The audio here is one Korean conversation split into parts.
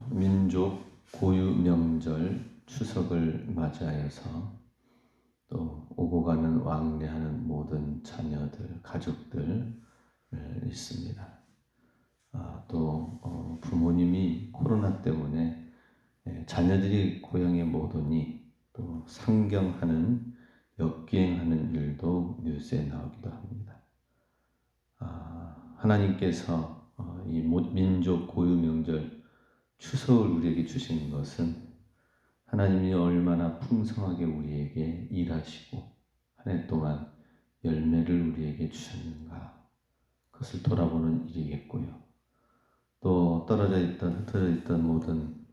민족 고유 명절 추석을 맞이하여서 또 오고 가는 왕래하는 모든 자녀들, 가족들 있습니다. 또 부모님이 코로나 때문에 자녀들이 고향에 못 오니 또 상경하는 역기행하는 일도 뉴스에 나오기도 합니다. 하나님께서 이 민족 고유 명절 추석을 우리에게 주신 것은 하나님이 얼마나 풍성하게 우리에게 일하시고 한 해 동안 열매를 우리에게 주셨는가, 그것을 돌아보는 일이겠고요. 또 떨어져 있던, 흩어져 있던 모든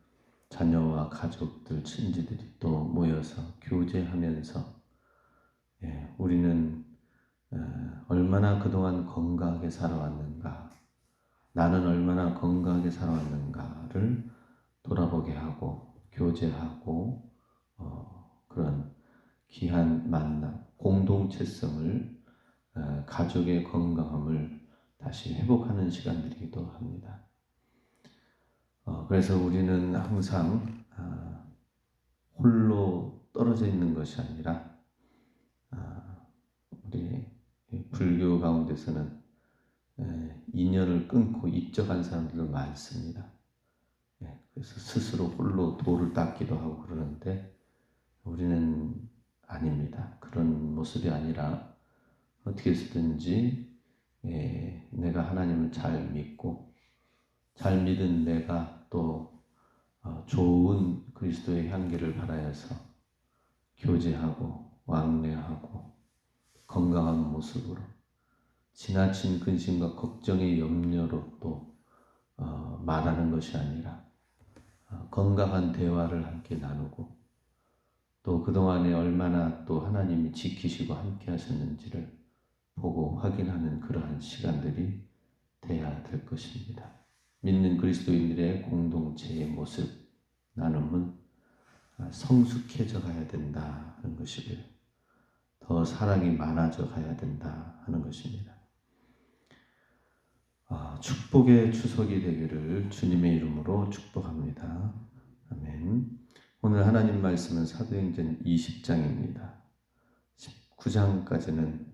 자녀와 가족들, 친지들이 또 모여서 교제하면서 우리는 얼마나 그동안 건강하게 살아왔는가, 나는 얼마나 건강하게 살아왔는가를 돌아보게 하고 교제하고 그런 귀한 만남, 공동체성을, 가족의 건강함을 다시 회복하는 시간들이기도 합니다. 그래서 우리는 항상 홀로 떨어져 있는 것이 아니라 우리 불교 가운데서는 인연을 끊고 입적한 사람들도 많습니다. 그래서 스스로 홀로 돌을 닦기도 하고 그러는데 우리는 아닙니다. 그런 모습이 아니라 어떻게 해서든지 내가 하나님을 잘 믿고 잘 믿은 내가 또 좋은 그리스도의 향기를 바라여서 교제하고 왕래하고 건강한 모습으로 지나친 근심과 걱정의 염려로 또 말하는 것이 아니라 건강한 대화를 함께 나누고 또 그동안에 얼마나 또 하나님이 지키시고 함께 하셨는지를 보고 확인하는 그러한 시간들이 돼야 될 것입니다. 믿는 그리스도인들의 공동체의 모습, 나눔은 성숙해져 가야 된다 하는 것이고요. 더 사랑이 많아져 가야 된다 하는 것입니다. 축복의 추석이 되기를 주님의 이름으로 축복합니다. 아멘. 오늘 하나님 말씀은 사도행전 20장입니다. 19장까지는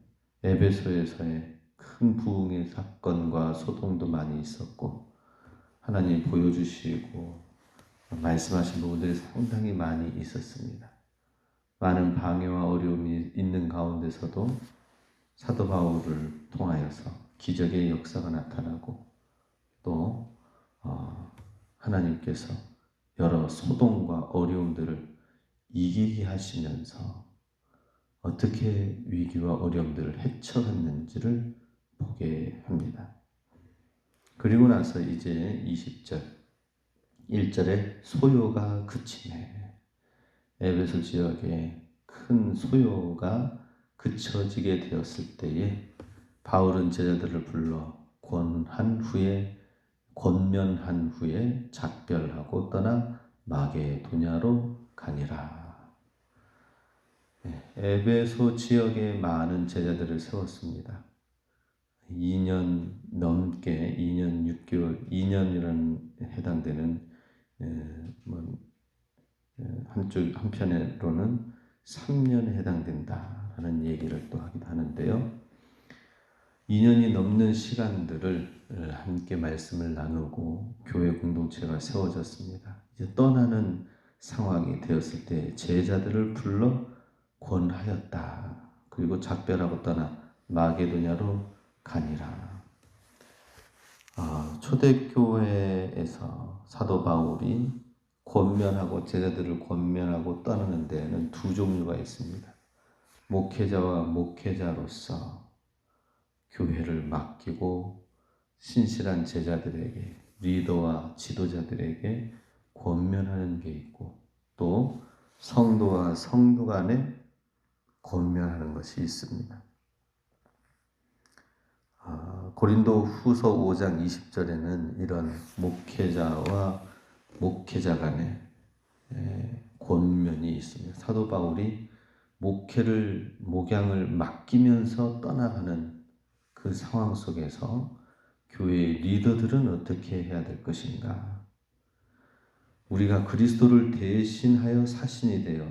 에베소에서의 큰 부흥의 사건과 소동도 많이 있었고 하나님 보여주시고 말씀하신 부분들이 상당히 많이 있었습니다. 많은 방해와 어려움이 있는 가운데서도 사도 바울을 통하여서 기적의 역사가 나타나고 또 하나님께서 여러 소동과 어려움들을 이기게 하시면서 어떻게 위기와 어려움들을 헤쳐갔는지를 보게 합니다. 그리고 나서 이제 20절 1절에 소요가 그치네. 에베소 지역에 큰 소요가 그쳐지게 되었을 때에 바울은 제자들을 불러 권면한 후에 작별하고 떠나 마게도냐로 가니라. 에베소 지역에 많은 제자들을 세웠습니다. 2년 넘게, 2년 6개월, 2년이라는 해당되는 한편으로는 3년에 해당된다라는 얘기를 또 하기도 하는데요. 2년이 넘는 시간들을 함께 말씀을 나누고 교회 공동체가 세워졌습니다. 이제 떠나는 상황이 되었을 때 제자들을 불러 권하였다. 그리고 작별하고 떠나 마게도냐로 가니라. 초대교회에서 사도 바울이 권면하고 제자들을 권면하고 떠나는 데에는 두 종류가 있습니다. 목회자와 목회자로서 교회를 맡기고 신실한 제자들에게, 리더와 지도자들에게 권면하는 게 있고 또 성도와 성도 간에 권면하는 것이 있습니다. 고린도 후서 5장 20절에는 이런 목회자와 목회자 간의 권면이 있습니다. 사도 바울이 목양을 맡기면서 떠나가는 그 상황 속에서 교회의 리더들은 어떻게 해야 될 것인가? 우리가 그리스도를 대신하여 사신이 되어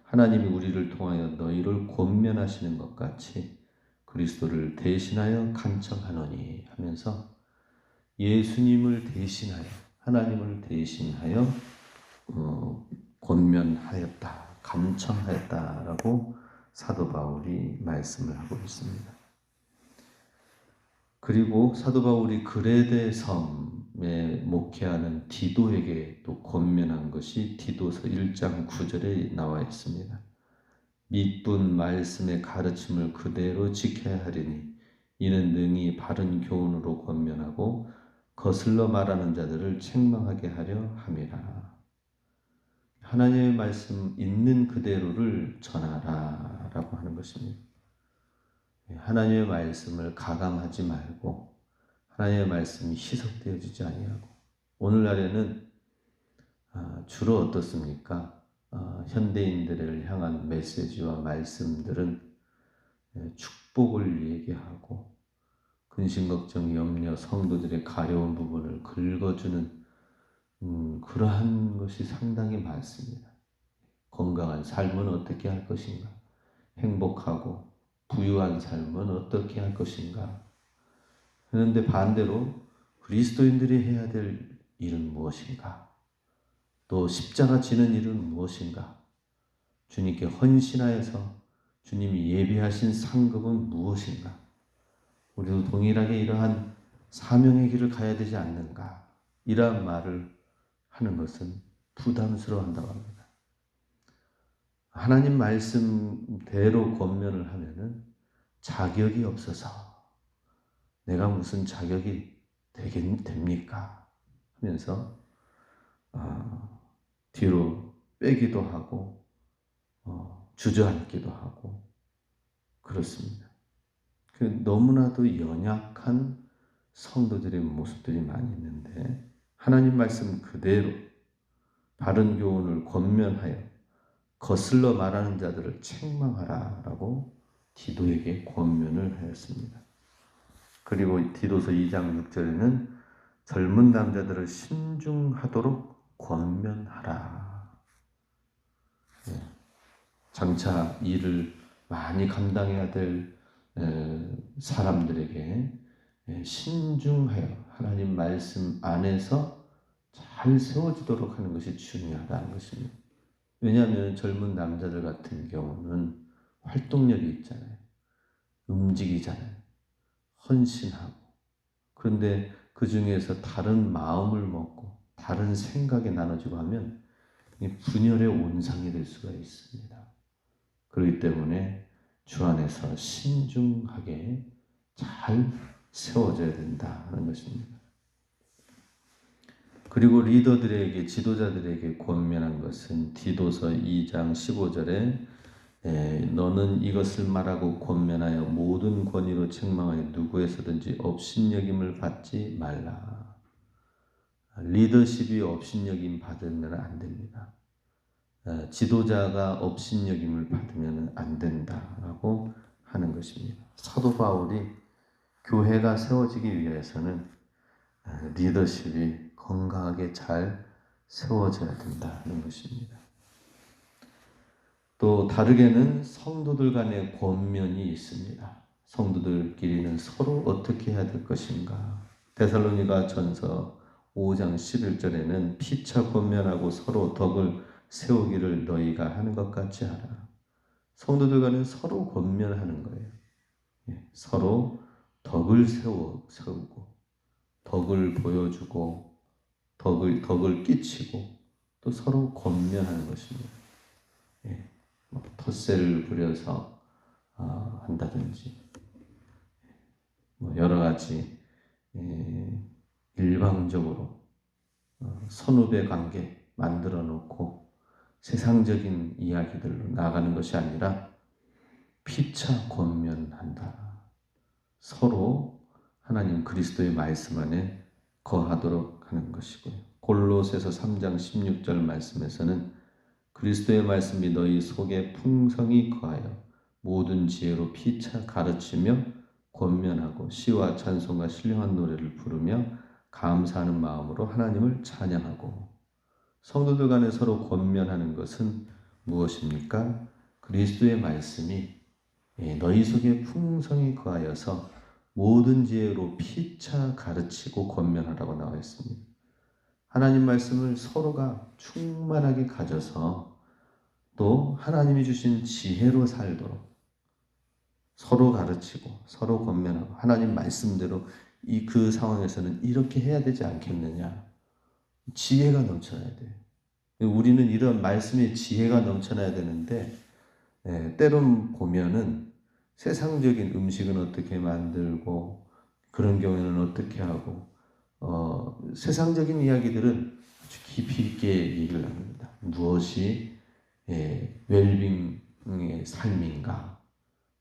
하나님이 우리를 통하여 너희를 권면하시는 것 같이 그리스도를 대신하여 간청하노니 하면서 예수님을 대신하여 하나님을 대신하여 권면하였다, 간청하였다라고 사도 바울이 말씀을 하고 있습니다. 그리고 사도 바울이 그레데 섬에 목회하는 디도에게 또 권면한 것이 디도서 1장 9절에 나와 있습니다. 믿분 말씀의 가르침을 그대로 지켜야 하리니 이는 능히 바른 교훈으로 권면하고 거슬러 말하는 자들을 책망하게 하려 함이라. 하나님의 말씀 있는 그대로를 전하라 라고 하는 것입니다. 하나님의 말씀을 가감하지 말고 하나님의 말씀이 희석되어지지 아니하고, 오늘날에는 주로 어떻습니까? 현대인들을 향한 메시지와 말씀들은 축복을 얘기하고 근심걱정 염려 성도들의 가려운 부분을 긁어주는 그러한 것이 상당히 많습니다. 건강한 삶은 어떻게 할 것인가? 행복하고 부유한 삶은 어떻게 할 것인가? 그런데 반대로 그리스도인들이 해야 될 일은 무엇인가? 또 십자가 지는 일은 무엇인가? 주님께 헌신하여서 주님이 예비하신 상급은 무엇인가? 우리도 동일하게 이러한 사명의 길을 가야 되지 않는가? 이러한 말을 하는 것은 부담스러워한다고 합니다. 하나님 말씀대로 권면을 하면은 자격이 없어서 내가 무슨 자격이 됩니까? 하면서 뒤로 빼기도 하고 주저앉기도 하고 그렇습니다. 너무나도 연약한 성도들의 모습들이 많이 있는데, 하나님 말씀 그대로 바른 교훈을 권면하여 거슬러 말하는 자들을 책망하라라고 디도에게 권면을 하였습니다. 그리고 디도서 2장 6절에는 젊은 남자들을 신중하도록 권면하라. 장차 일을 많이 감당해야 될 사람들에게 신중하여 하나님 말씀 안에서 잘 세워지도록 하는 것이 중요하다는 것입니다. 왜냐하면 젊은 남자들 같은 경우는 활동력이 있잖아요. 움직이잖아요. 헌신하고. 그런데 그 중에서 다른 마음을 먹고 다른 생각에 나눠지고 하면 분열의 온상이 될 수가 있습니다. 그렇기 때문에 주 안에서 신중하게 잘 세워져야 된다는 것입니다. 그리고 리더들에게, 지도자들에게 권면한 것은 디도서 2장 15절에 너는 이것을 말하고 권면하여 모든 권위로 책망하여 누구에서든지 업신여김을 받지 말라. 리더십이 업신여김 받으면 안 됩니다. 지도자가 업신여김을 받으면 안 된다라고 하는 것입니다. 사도 바울이 교회가 세워지기 위해서는 리더십이 건강하게 잘 세워져야 된다는 것입니다. 또 다르게는 성도들 간의 권면이 있습니다. 성도들끼리는 서로 어떻게 해야 될 것인가? 데살로니가 전서 5장 11절에는 피차 권면하고 서로 덕을 세우기를 너희가 하는 것 같이 하라. 성도들 간에 서로 권면하는 거예요. 서로 덕을 세우고 덕을 보여주고 덕을 끼치고 또 서로 권면하는 것입니다. 텃세를 부려서 한다든지 여러 가지 일방적으로 선후배 관계 만들어 놓고 세상적인 이야기들로 나가는 것이 아니라 피차 권면한다. 서로 하나님 그리스도의 말씀 안에 거하도록 하는 것이고요. 골로새서 3장 16절 말씀에서는 그리스도의 말씀이 너희 속에 풍성히 거하여 모든 지혜로 피차 가르치며 권면하고 시와 찬송과 신령한 노래를 부르며 감사하는 마음으로 하나님을 찬양하고. 성도들 간에 서로 권면하는 것은 무엇입니까? 그리스도의 말씀이 너희 속에 풍성히 거하여서 모든 지혜로 피차 가르치고 권면하라고 나와 있습니다. 하나님 말씀을 서로가 충만하게 가져서 또 하나님이 주신 지혜로 살도록 서로 가르치고 서로 권면하고 하나님 말씀대로 그 상황에서는 이렇게 해야 되지 않겠느냐. 지혜가 넘쳐나야 돼요. 우리는 이런 말씀의 지혜가 넘쳐나야 되는데 때론 보면은 세상적인 음식은 어떻게 만들고 그런 경우에는 어떻게 하고 세상적인 이야기들은 아주 깊이 있게 얘기를 합니다. 무엇이 웰빙의 삶인가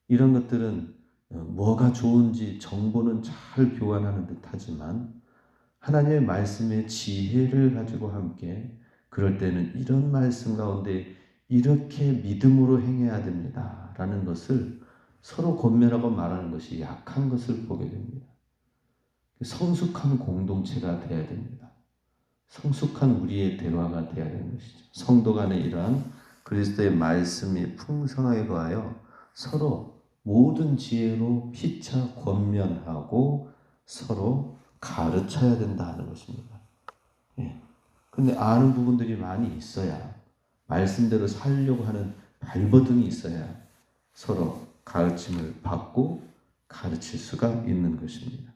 이런 것들은 뭐가 좋은지 정보는 잘 교환하는 듯 하지만 하나님의 말씀의 지혜를 가지고 함께 그럴 때는 이런 말씀 가운데 이렇게 믿음으로 행해야 됩니다 라는 것을 서로 권면하고 말하는 것이 약한 것을 보게 됩니다. 성숙한 공동체가 되어야 됩니다. 성숙한 우리의 대화가 되어야 되는 것이죠. 성도 간에 이러한 그리스도의 말씀이 풍성하게 거하여 서로 모든 지혜로 피차 권면하고 서로 가르쳐야 된다 하는 것입니다. 근데 아는 부분들이 많이 있어야 말씀대로 살려고 하는 발버둥이 있어야 서로 가르침을 받고 가르칠 수가 있는 것입니다.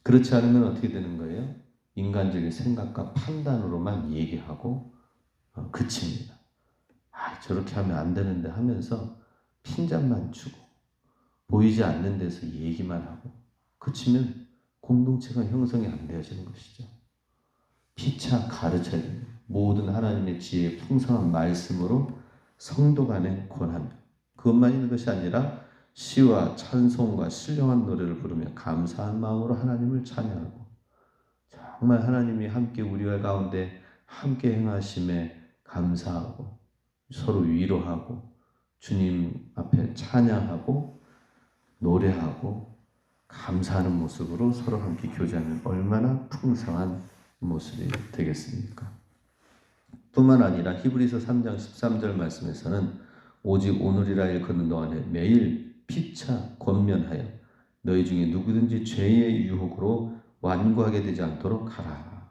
그렇지 않으면 어떻게 되는 거예요? 인간적인 생각과 판단으로만 얘기하고 그칩니다. 저렇게 하면 안 되는데 하면서 핀잔만 주고 보이지 않는 데서 얘기만 하고 그치면 공동체가 형성이 안 되어지는 것이죠. 피차 가르쳐야 됩니다. 모든 하나님의 지혜의 풍성한 말씀으로 성도 간에 권하며 그것만 있는 것이 아니라 시와 찬송과 신령한 노래를 부르며 감사한 마음으로 하나님을 찬양하고 정말 하나님이 함께 우리와 가운데 함께 행하심에 감사하고 서로 위로하고 주님 앞에 찬양하고 노래하고 감사하는 모습으로 서로 함께 교제하는 얼마나 풍성한 모습이 되겠습니까? 뿐만 아니라 히브리서 3장 13절 말씀에서는 오직 오늘이라 일컫는 동안에 매일 피차 권면하여 너희 중에 누구든지 죄의 유혹으로 완고하게 되지 않도록 하라.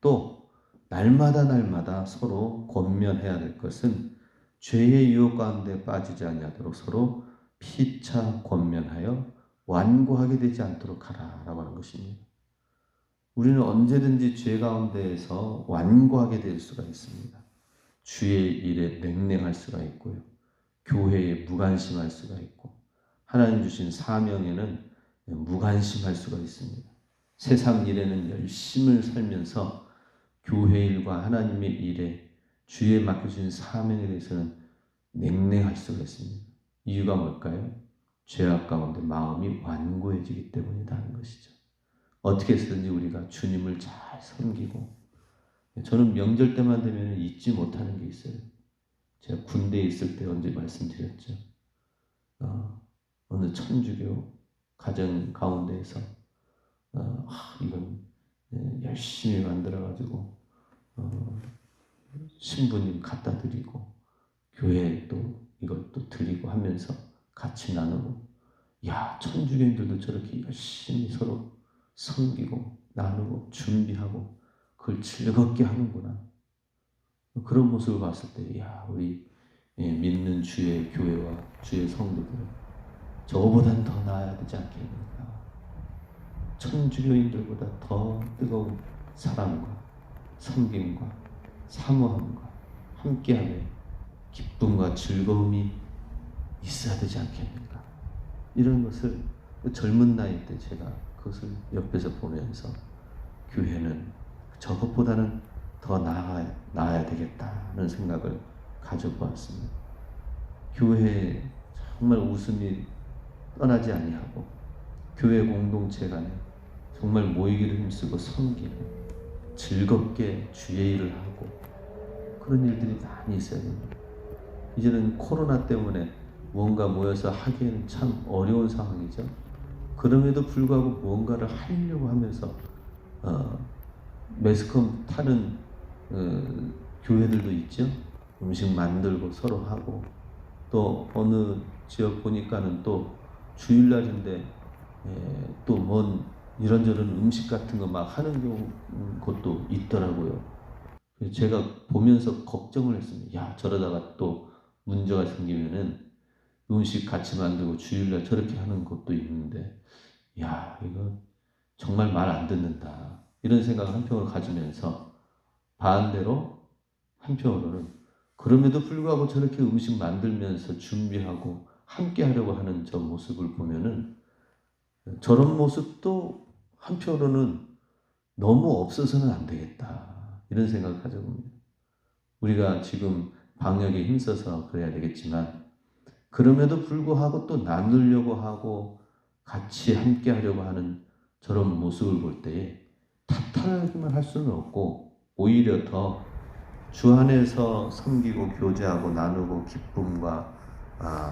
또 날마다 서로 권면해야 될 것은 죄의 유혹 가운데 빠지지 아니하도록 서로 피차 권면하여 완고하게 되지 않도록 하라라고 하는 것입니다. 우리는 언제든지 죄 가운데에서 완고하게 될 수가 있습니다. 주의 일에 냉랭할 수가 있고요. 교회에 무관심할 수가 있고 하나님 주신 사명에는 무관심할 수가 있습니다. 세상 일에는 열심을 살면서 교회 일과 하나님의 일에 주에 맡겨주신 사명에 대해서는 냉랭할 수가 있습니다. 이유가 뭘까요? 죄악 가운데 마음이 완고해지기 때문이다 하는 것이죠. 어떻게 해서든지 우리가 주님을 잘 섬기고 저는 명절 때만 되면 잊지 못하는 게 있어요. 제가 군대에 있을 때 언제 말씀드렸죠. 어느 천주교 가정 가운데에서 이건 열심히 만들어가지고 신부님 갖다 드리고 교회에 또 이걸 또 드리고 하면서 같이 나누고 천주교인들도 저렇게 열심히 서로 섬기고 나누고 준비하고 그걸 즐겁게 하는구나. 그런 모습을 봤을 때 우리 믿는 주의 교회와 주의 성도들은 저거보단 더 나아야 되지 않겠는가. 천주교인들보다 더 뜨거운 사랑과 섬김과 사모함과 함께함에 기쁨과 즐거움이 있어야 되지 않겠는가. 이런 것을 젊은 나이 때 제가 그것을 옆에서 보면서 교회는 저것보다는 더 나아야 되겠다는 생각을 교회 공동체 간에 정말 모이기를 힘쓰고 섬기고 즐겁게 주의 일을 하고 그런 일들이 많이 있어야 됩니다. 이제는 코로나 때문에 무언가 모여서 하기에는 참 어려운 상황이죠. 그럼에도 불구하고 무언가를 하려고 하면서 매스컴 타는 교회들도 있죠. 음식 만들고 서로 하고 또 어느 지역 보니까는 또 주일날인데 또 뭔 이런저런 음식 같은 거 막 하는 곳도 있더라고요. 제가 보면서 걱정을 했습니다. 야, 저러다가 또 문제가 생기면은 음식 같이 만들고 주일날 저렇게 하는 곳도 있는데, 야, 이거 정말 말 안 듣는다. 이런 생각을 한편으로 가지면서 반대로 한편으로는 그럼에도 불구하고 저렇게 음식 만들면서 준비하고 함께 하려고 하는 저 모습을 보면은 저런 모습도 한편으로는 너무 없어서는 안 되겠다. 이런 생각을 가져봅니다. 우리가 지금 방역에 힘써서 그래야 되겠지만 그럼에도 불구하고 또 나누려고 하고 같이 함께 하려고 하는 저런 모습을 볼 때에 탓하기만 할 수는 없고 오히려 더 주 안에서 섬기고 교제하고 나누고 기쁨과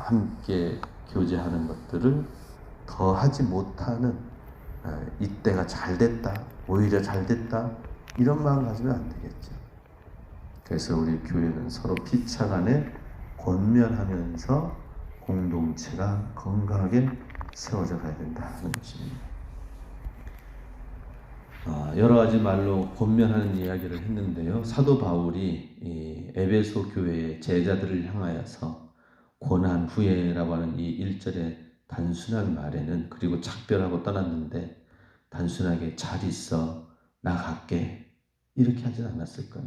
함께 교제하는 것들을 더 하지 못하는 이때가 잘 됐다, 오히려 잘 됐다 이런 마음 가지면 안 되겠죠. 그래서 우리 교회는 서로 피차간에 권면하면서 공동체가 건강하게 세워져 가야 된다는 것입니다. 여러 가지 말로 권면하는 이야기를 했는데요. 사도 바울이 에베소 교회의 제자들을 향하여서 고난 후에라고 하는 이 1절의 단순한 말에는 그리고 작별하고 떠났는데 단순하게 잘 있어 나 갈게 이렇게 하진 않았을까요?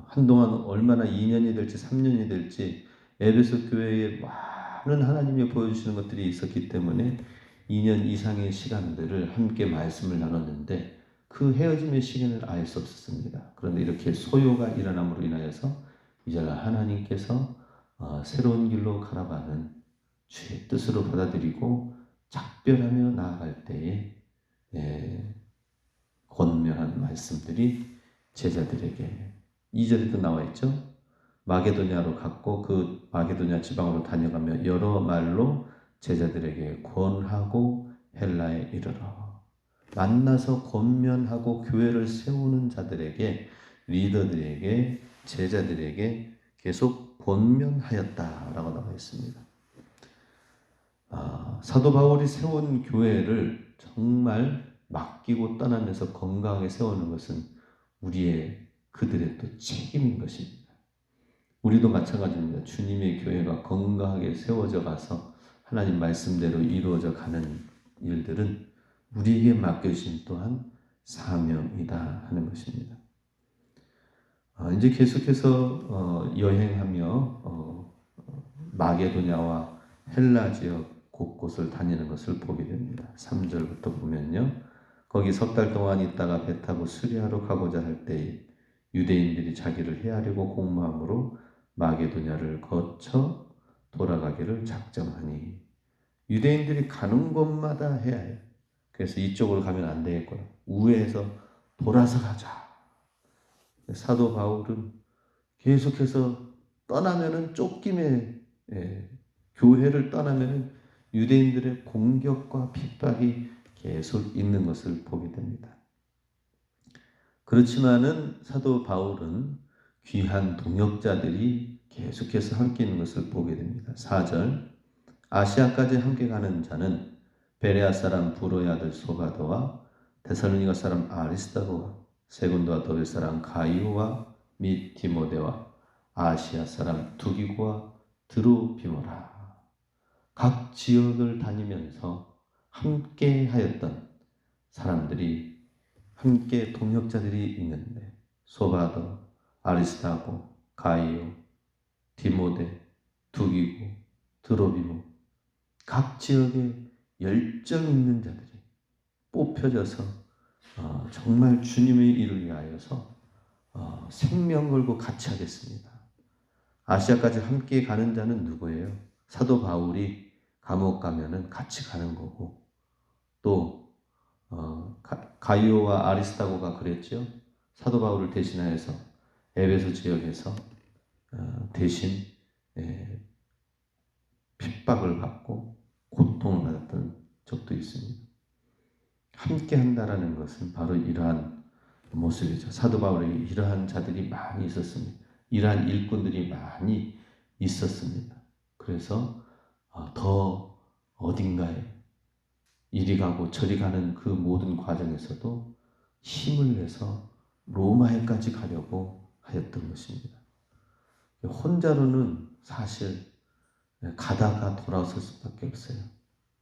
한동안 얼마나 2년이 될지 3년이 될지 에베소 교회에 많은 하나님이 보여주시는 것들이 있었기 때문에 2년 이상의 시간들을 함께 말씀을 나눴는데 그 헤어짐의 시간을 알 수 없었습니다. 그런데 이렇게 소요가 일어남으로 인하여서 이제 하나님께서 새로운 길로 가라가는 주의 뜻으로 받아들이고 작별하며 나아갈 때에 권면한 말씀들이 제자들에게 2절에도 나와 있죠. 마게도냐로 갔고 그 마게도냐 지방으로 다녀가며 여러 말로 제자들에게 권하고 헬라에 이르러 만나서 권면하고 교회를 세우는 자들에게 리더들에게 제자들에게 계속 권면하였다라고 나와 있습니다. 사도 바울이 세운 교회를 정말 맡기고 떠나면서 건강하게 세우는 것은 우리의 그들의 또 책임인 것입니다. 우리도 마찬가지입니다. 주님의 교회가 건강하게 세워져 가서 하나님 말씀대로 이루어져 가는 일들은 우리에게 맡겨주신 또한 사명이다 하는 것입니다. 이제 계속해서 여행하며 마게도냐와 헬라 지역 곳곳을 다니는 것을 보게 됩니다. 3절부터 보면요. 거기 석 달 동안 있다가 배 타고 수리하러 가고자 할 때에 유대인들이 자기를 해하려고 공모함으로 마게도냐를 거쳐 돌아가기를 작정하니 유대인들이 가는 곳마다 해야 해요. 그래서 이쪽으로 가면 안 되겠구나. 우회해서 돌아서 가자. 사도 바울은 계속해서 떠나면은 쫓김에 교회를 떠나면은 유대인들의 공격과 핍박이 계속 있는 것을 보게 됩니다. 그렇지만은 사도 바울은 귀한 동역자들이 계속해서 함께 있는 것을 보게 됩니다. 4절 아시아까지 함께 가는 자는 베레아 사람 부로의 아들 소바도와 데살로니가 사람 아리스다고와 세군도와 더베 사람 가이오와 및 디모데와 아시아 사람 두기고와 드로비모라. 각 지역을 다니면서 함께 하였던 사람들이 함께 동역자들이 있는데 소바도, 아리스다고, 가이오, 디모데, 두기고, 드로비모 각 지역에 열정 있는 자들이 뽑혀져서 정말 주님의 일을 위하여서 생명 걸고 같이 하겠습니다. 아시아까지 함께 가는 자는 누구예요? 사도 바울이 감옥 가면은 같이 가는 거고, 또 가이오와 아리스타고가 그랬죠. 사도 바울을 대신하여서 에베소 지역에서 대신 핍박을 받고 고통을 받았던 적도 있습니다. 함께 한다라는 것은 바로 이러한 모습이죠. 사도 바울에게 이러한 자들이 많이 있었습니다. 이러한 일꾼들이 많이 있었습니다. 그래서 더 어딘가에 이리 가고 저리 가는 그 모든 과정에서도 힘을 내서 로마에까지 가려고 하였던 것입니다. 혼자로는 사실 가다가 돌아설 수밖에 없어요.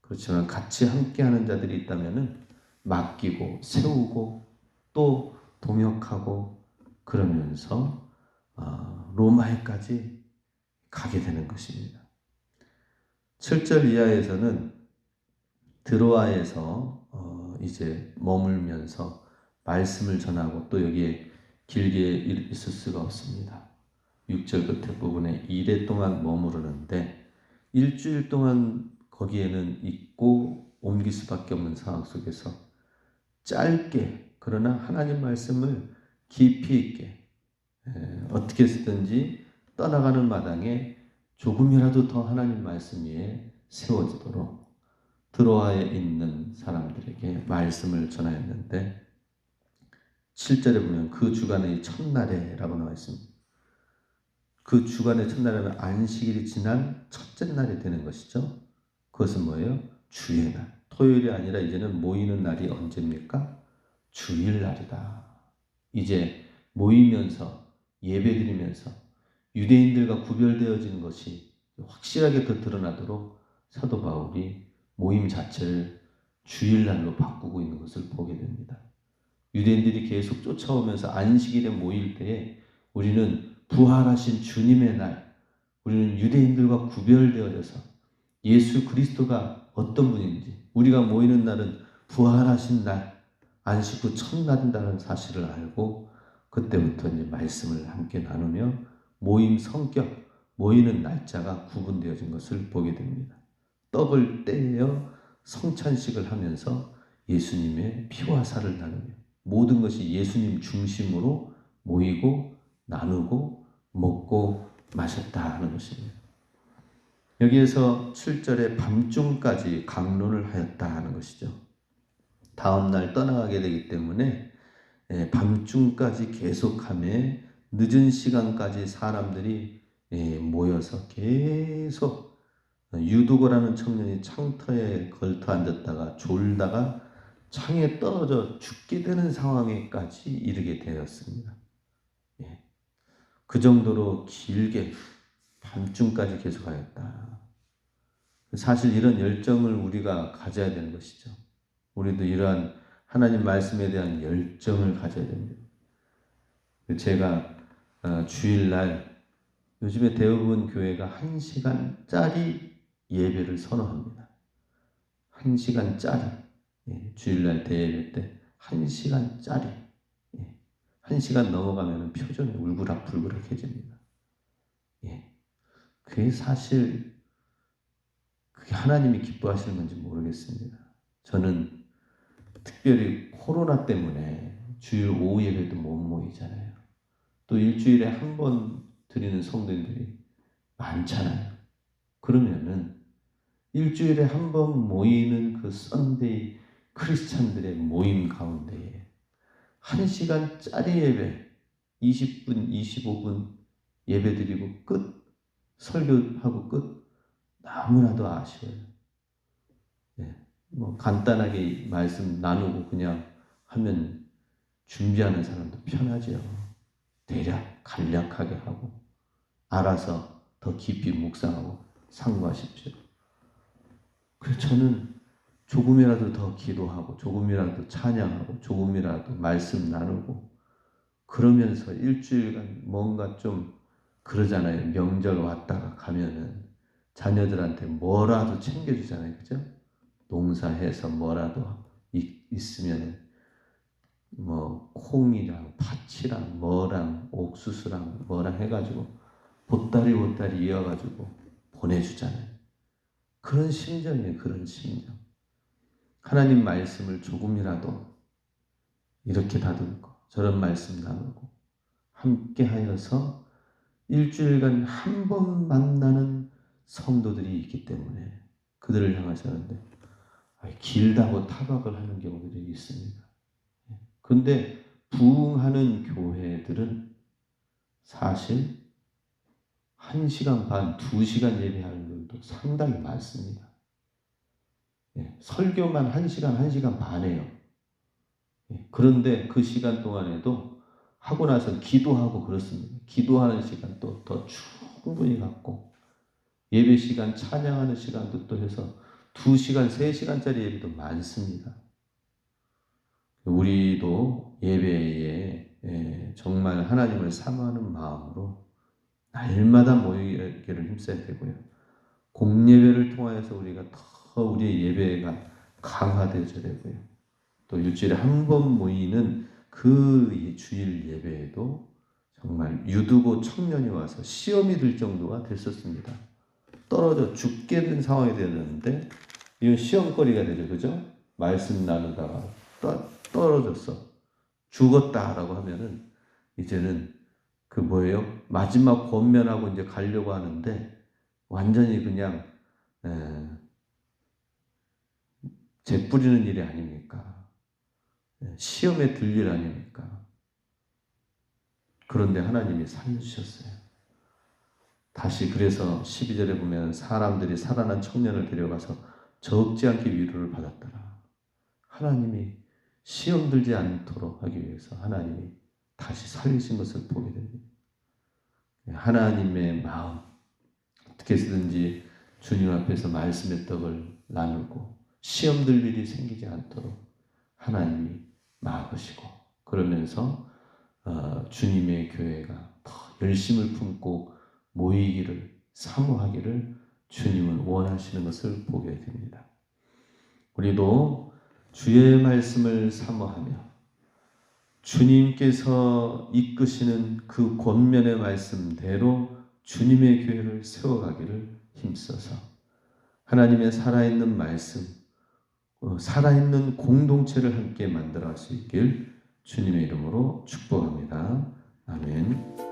그렇지만 같이 함께하는 자들이 있다면 맡기고 세우고 또 동역하고 그러면서 로마에까지 가게 되는 것입니다. 7절 이하에서는 드로아에서 이제 머물면서 말씀을 전하고 또 여기에 길게 있을 수가 없습니다. 6절 끝에 부분에 2대 동안 머무르는데 일주일 동안 거기에는 있고 옮길 수밖에 없는 상황 속에서 짧게 그러나 하나님 말씀을 깊이 있게 어떻게 쓰든지 떠나가는 마당에 조금이라도 더 하나님 말씀 위에 세워지도록 드로아에 있는 사람들에게 말씀을 전하였는데 7절에 보면 그 주간의 첫날에라고 나와 있습니다. 그 주간의 첫날에는 안식일이 지난 첫째 날이 되는 것이죠. 그것은 뭐예요? 주의 날. 토요일이 아니라 이제는 모이는 날이 언제입니까? 주일날이다. 이제 모이면서 예배드리면서 유대인들과 구별되어진 것이 확실하게 더 드러나도록 사도 바울이 모임 자체를 주일날로 바꾸고 있는 것을 보게 됩니다. 유대인들이 계속 쫓아오면서 안식일에 모일 때에 우리는 부활하신 주님의 날, 우리는 유대인들과 구별되어져서 예수 그리스도가 어떤 분인지 우리가 모이는 날은 부활하신 날, 안식 후 첫날이라는 사실을 알고 그때부터 이제 말씀을 함께 나누며 모임 성격, 모이는 날짜가 구분되어진 것을 보게 됩니다. 떡을 떼어 성찬식을 하면서 예수님의 피와 살을 나누며 모든 것이 예수님 중심으로 모이고 나누고 먹고 마셨다 하는 것입니다. 여기에서 7절에 밤중까지 강론을 하였다 하는 것이죠. 다음날 떠나가게 되기 때문에 밤중까지 계속하며 늦은 시간까지 사람들이 모여서 계속 유두고라는 청년이 창터에 걸터 앉았다가 졸다가 창에 떨어져 죽게 되는 상황에까지 이르게 되었습니다. 그 정도로 길게 밤중까지 계속하였다. 사실 이런 열정을 우리가 가져야 되는 것이죠. 우리도 이러한 하나님 말씀에 대한 열정을 가져야 됩니다. 제가 주일날 요즘에 대부분 교회가 1시간짜리 예배를 선호합니다. 1시간짜리 주일날 대예배 때 1시간짜리 1시간 넘어가면 표정이 울그락불그락해집니다. 그게 사실 그게 하나님이 기뻐하시는 건지 모르겠습니다. 저는 특별히 코로나 때문에 주일 오후 예배도 못 모이잖아요. 또 일주일에 한 번 드리는 성도님들이 많잖아요. 그러면은 일주일에 한 번 모이는 그 썬데이 크리스찬들의 모임 가운데에 1시간짜리 예배 20분, 25분 예배 드리고 끝 설교하고 끝 너무나도 아쉬워요. 간단하게 말씀 나누고 그냥 하면 준비하는 사람도 편하죠. 대략 간략하게 하고 알아서 더 깊이 묵상하고 상고하십시오. 그래서 저는 조금이라도 더 기도하고 조금이라도 찬양하고 조금이라도 말씀 나누고 그러면서 일주일간 뭔가 좀 그러잖아요. 명절 왔다가 가면은 자녀들한테 뭐라도 챙겨주잖아요. 그죠? 농사해서 뭐라도 있으면 뭐 콩이랑 팥이랑 뭐랑 옥수수랑 뭐랑 해가지고 보따리 이어가지고 보내주잖아요. 그런 심정이에요. 그런 심정. 하나님 말씀을 조금이라도 이렇게 다듬고 저런 말씀 나누고 함께 하여서 일주일간 한 번 만나는 성도들이 있기 때문에 그들을 향하셨는데 길다고 타박을 하는 경우들이 있습니다. 그런데 부흥하는 교회들은 사실 1시간 반, 2시간 예배하는 분도 상당히 많습니다. 설교만 1시간, 1시간 반이에요. 그런데 그 시간 동안에도 하고 나서 기도하고 그렇습니다. 기도하는 시간도 더 충분히 갖고 예배 시간, 찬양하는 시간도 또 해서 2시간, 3시간짜리 예배도 많습니다. 우리도 예배에 정말 하나님을 사모하는 마음으로 날마다 모이기를 힘써야 되고요. 공예배를 통하여서 우리가 더 우리의 예배가 강화되어져야 되고요. 또 일주일에 한 번 모이는 그 주일 예배에도 정말 유두고 청년이 와서 시험이 들 정도가 됐었습니다. 떨어져 죽게 된 상황이 되었는데 이건 시험거리가 되죠. 그죠? 말씀 나누다가 떨어졌어. 죽었다라고 하면은 이제는 그 뭐예요? 마지막 권면하고 이제 가려고 하는데 완전히 그냥 재 뿌리는 일이 아닙니까? 시험에 들 일 아닙니까? 그런데 하나님이 살려주셨어요. 다시 그래서 12절에 보면 사람들이 살아난 청년을 데려가서 적지 않게 위로를 받았더라. 하나님이 시험 들지 않도록 하기 위해서 하나님이 다시 살리신 것을 보게 됩니다. 하나님의 마음, 어떻게 해서든지 주님 앞에서 말씀의 떡을 나누고 시험 들 일이 생기지 않도록 하나님이 막으시고 그러면서 주님의 교회가 더 열심을 품고 모이기를 사모하기를 주님은 원하시는 것을 보게 됩니다. 우리도 주의 말씀을 사모하며 주님께서 이끄시는 그 권면의 말씀대로 주님의 교회를 세워가기를 힘써서 하나님의 살아있는 말씀, 살아있는 공동체를 함께 만들어갈 수 있길 주님의 이름으로 축복합니다. 아멘.